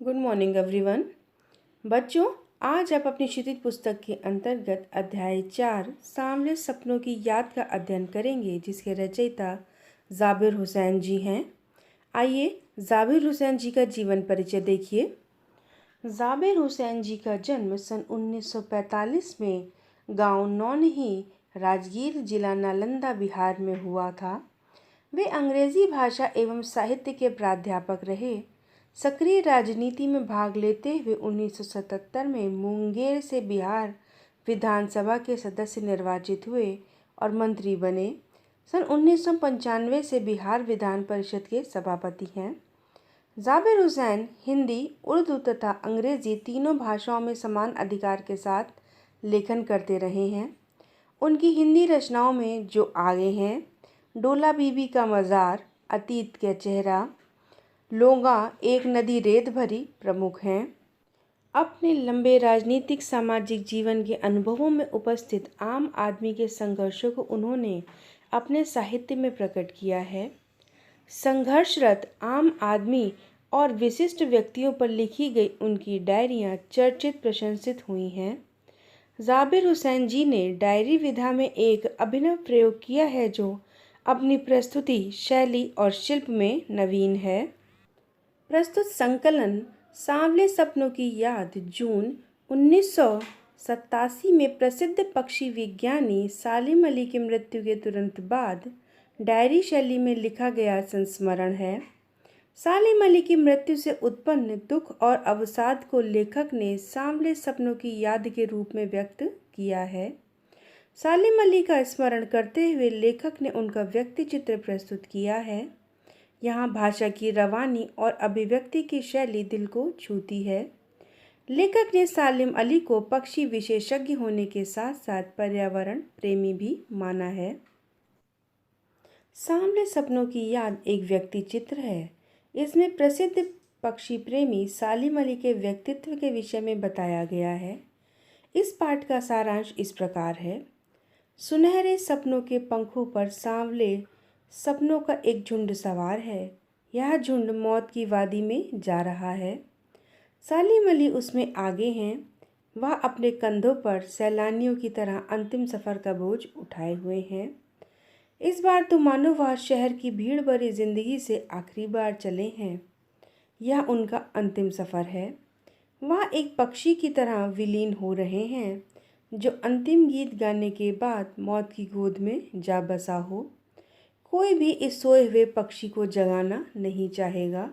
Good morning everyone. बच्चों, आज आप अपनी क्षितिज पुस्तक के अंतर्गत अध्याय 4 सांवले सपनों की याद का अध्ययन करेंगे, जिसके रचयिता जाबिर हुसैन जी हैं। आइए जाबिर हुसैन जी का जीवन परिचय देखिए। जाबिर हुसैन जी का जन्म सन 1945 में गांव नौनही, राजगीर जिला नालंदा, बिहार में हुआ था। वे अंग्रेजी भाषा एवं साहित्य के प्राध्यापक रहे। सक्रिय राजनीति में भाग लेते हुए 1977 में मुंगेर से बिहार विधानसभा के सदस्य निर्वाचित हुए और मंत्री बने। सन 1995 से बिहार विधान परिषद के सभापति हैं। जाबिर हुसैन हिंदी, उर्दू तथा अंग्रेजी तीनों भाषाओं में समान अधिकार के साथ लेखन करते रहे हैं। उनकी हिंदी रचनाओं में जो आगे हैं: डोला बीबी का मज़ार, अतीत का चेहरा, लोगा, एक नदी रेत भरी प्रमुख हैं। अपने लंबे राजनीतिक सामाजिक जीवन के अनुभवों में उपस्थित आम आदमी के संघर्षों को उन्होंने अपने साहित्य में प्रकट किया है। संघर्षरत आम आदमी और विशिष्ट व्यक्तियों पर लिखी गई उनकी डायरियाँ चर्चित प्रशंसित हुई हैं। जाबिर हुसैन जी ने डायरी विधा में एक अभिनव प्रयोग किया है, जो अपनी प्रस्तुति, शैली और शिल्प में नवीन है। प्रस्तुत संकलन सांवले सपनों की याद जून 1987 में प्रसिद्ध पक्षी विज्ञानी सालिम अली की मृत्यु के तुरंत बाद डायरी शैली में लिखा गया संस्मरण है। सालिम अली की मृत्यु से उत्पन्न दुख और अवसाद को लेखक ने सांवले सपनों की याद के रूप में व्यक्त किया है। सालिम अली का स्मरण करते हुए लेखक ने उनका व्यक्ति चित्र प्रस्तुत किया है। यहाँ भाषा की रवानी और अभिव्यक्ति की शैली दिल को छूती है। लेखक ने सालिम अली को पक्षी विशेषज्ञ होने के साथ साथ पर्यावरण प्रेमी भी माना है। सांवले सपनों की याद एक व्यक्ति चित्र है। इसमें प्रसिद्ध पक्षी प्रेमी सालिम अली के व्यक्तित्व के विषय में बताया गया है। इस पाठ का सारांश इस प्रकार है: सुनहरे सपनों के पंखों पर सांवले सपनों का एक झुंड सवार है। यह झुंड मौत की वादी में जा रहा है। सालिम अली उसमें आगे हैं। वह अपने कंधों पर सैलानियों की तरह अंतिम सफ़र का बोझ उठाए हुए हैं। इस बार तो मानो वह शहर की भीड़ भरी जिंदगी से आखिरी बार चले हैं। यह उनका अंतिम सफ़र है। वह एक पक्षी की तरह विलीन हो रहे हैं, जो अंतिम गीत गाने के बाद मौत की गोद में जा बसा हो। कोई भी इस सोए हुए पक्षी को जगाना नहीं चाहेगा।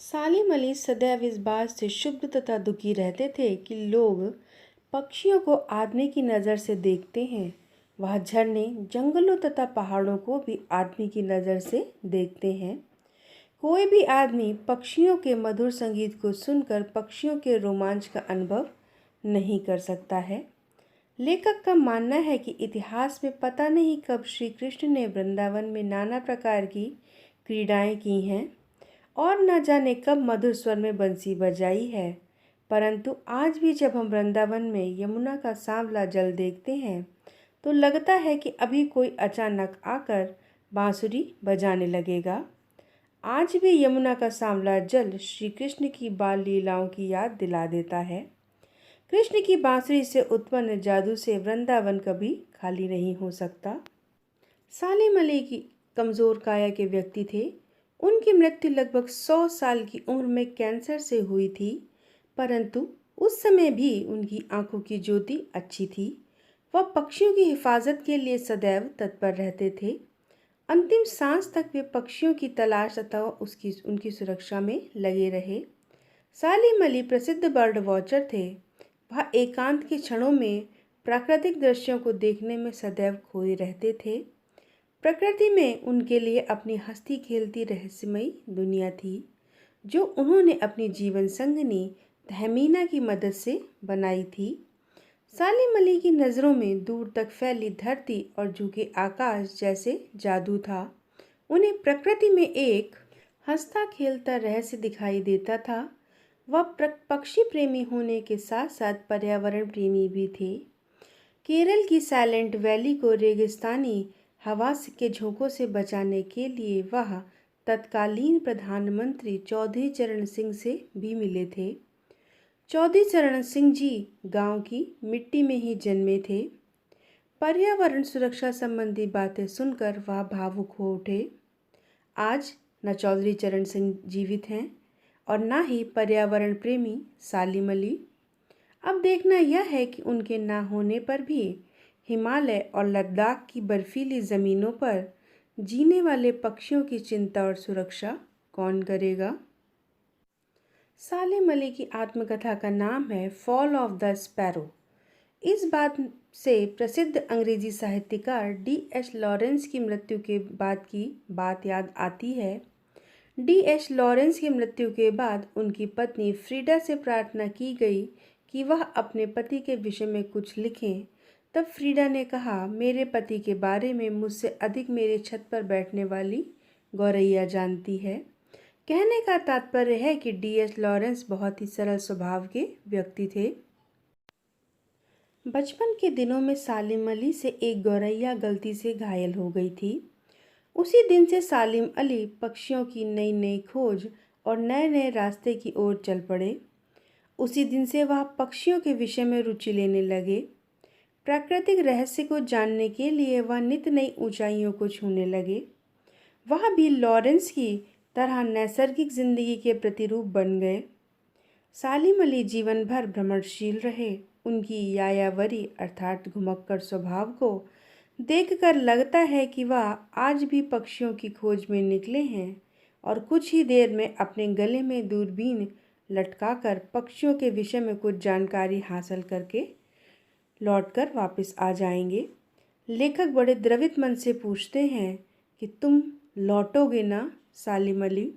सालिम अली सदैव इस बात से क्षुब्ध तथा दुखी रहते थे कि लोग पक्षियों को आदमी की नज़र से देखते हैं। वह झरने, जंगलों तथा पहाड़ों को भी आदमी की नज़र से देखते हैं। कोई भी आदमी पक्षियों के मधुर संगीत को सुनकर पक्षियों के रोमांच का अनुभव नहीं कर सकता है। लेखक का मानना है कि इतिहास में पता नहीं कब श्री कृष्ण ने वृंदावन में नाना प्रकार की क्रीड़ाएं की हैं और न जाने कब मधुर स्वर में बंसी बजाई है, परंतु आज भी जब हम वृंदावन में यमुना का सांवला जल देखते हैं तो लगता है कि अभी कोई अचानक आकर बांसुरी बजाने लगेगा। आज भी यमुना का सांवला जल श्री कृष्ण की बाल लीलाओं की याद दिला देता है। कृष्ण की बांसुरी से उत्पन्न जादू से वृंदावन कभी खाली नहीं हो सकता। सालिम अली की कमज़ोर काया के व्यक्ति थे। उनकी मृत्यु लगभग 100 साल की उम्र में कैंसर से हुई थी, परंतु उस समय भी उनकी आंखों की ज्योति अच्छी थी। वह पक्षियों की हिफाजत के लिए सदैव तत्पर रहते थे। अंतिम सांस तक वे पक्षियों की तलाश तथा उनकी सुरक्षा में लगे रहे। सालिम अली प्रसिद्ध बर्ड वॉचर थे। वह एकांत के क्षणों में प्राकृतिक दृश्यों को देखने में सदैव खोए रहते थे। प्रकृति में उनके लिए अपनी हंसती खेलती रहस्यमयी दुनिया थी, जो उन्होंने अपनी जीवन संगिनी तहमीना की मदद से बनाई थी। सालिम अली की नज़रों में दूर तक फैली धरती और झुके आकाश जैसे जादू था। उन्हें प्रकृति में एक हंसता खेलता रहस्य दिखाई देता था। वह पक्षी प्रेमी होने के साथ साथ पर्यावरण प्रेमी भी थे। केरल की साइलेंट वैली को रेगिस्तानी हवा के झोंकों से बचाने के लिए वह तत्कालीन प्रधानमंत्री चौधरी चरण सिंह से भी मिले थे। चौधरी चरण सिंह जी गांव की मिट्टी में ही जन्मे थे। पर्यावरण सुरक्षा संबंधी बातें सुनकर वह भावुक हो उठे। आज न चौधरी चरण सिंह जीवित हैं और न ही पर्यावरण प्रेमी सालिम अली। अब देखना यह है कि उनके ना होने पर भी हिमालय और लद्दाख की बर्फीली ज़मीनों पर जीने वाले पक्षियों की चिंता और सुरक्षा कौन करेगा। सालिम अली की आत्मकथा का नाम है फॉल ऑफ द स्पैरो। इस बात से प्रसिद्ध अंग्रेजी साहित्यकार D.H. लॉरेंस की मृत्यु के बाद की बात याद आती है। D.H. लॉरेंस की मृत्यु के बाद उनकी पत्नी फ्रीडा से प्रार्थना की गई कि वह अपने पति के विषय में कुछ लिखें। तब फ्रीडा ने कहा, मेरे पति के बारे में मुझसे अधिक मेरे छत पर बैठने वाली गौरैया जानती है। कहने का तात्पर्य है कि D.H. लॉरेंस बहुत ही सरल स्वभाव के व्यक्ति थे। बचपन के दिनों में सालिम अली से एक गौरैया गलती से घायल हो गई थी। उसी दिन से सालिम अली पक्षियों की नई नई खोज और नए नए रास्ते की ओर चल पड़े। उसी दिन से वह पक्षियों के विषय में रुचि लेने लगे। प्राकृतिक रहस्य को जानने के लिए वह नित नई ऊंचाइयों को छूने लगे। वह भी लॉरेंस की तरह नैसर्गिक जिंदगी के प्रतिरूप बन गए। सालिम अली जीवन भर भ्रमणशील रहे। उनकी यायावरी अर्थात घुमक्कड़ स्वभाव को देखकर लगता है कि वह आज भी पक्षियों की खोज में निकले हैं और कुछ ही देर में अपने गले में दूरबीन लटकाकर पक्षियों के विषय में कुछ जानकारी हासिल करके लौटकर वापस आ जाएंगे। लेखक बड़े द्रवित मन से पूछते हैं कि तुम लौटोगे ना सालिम अली।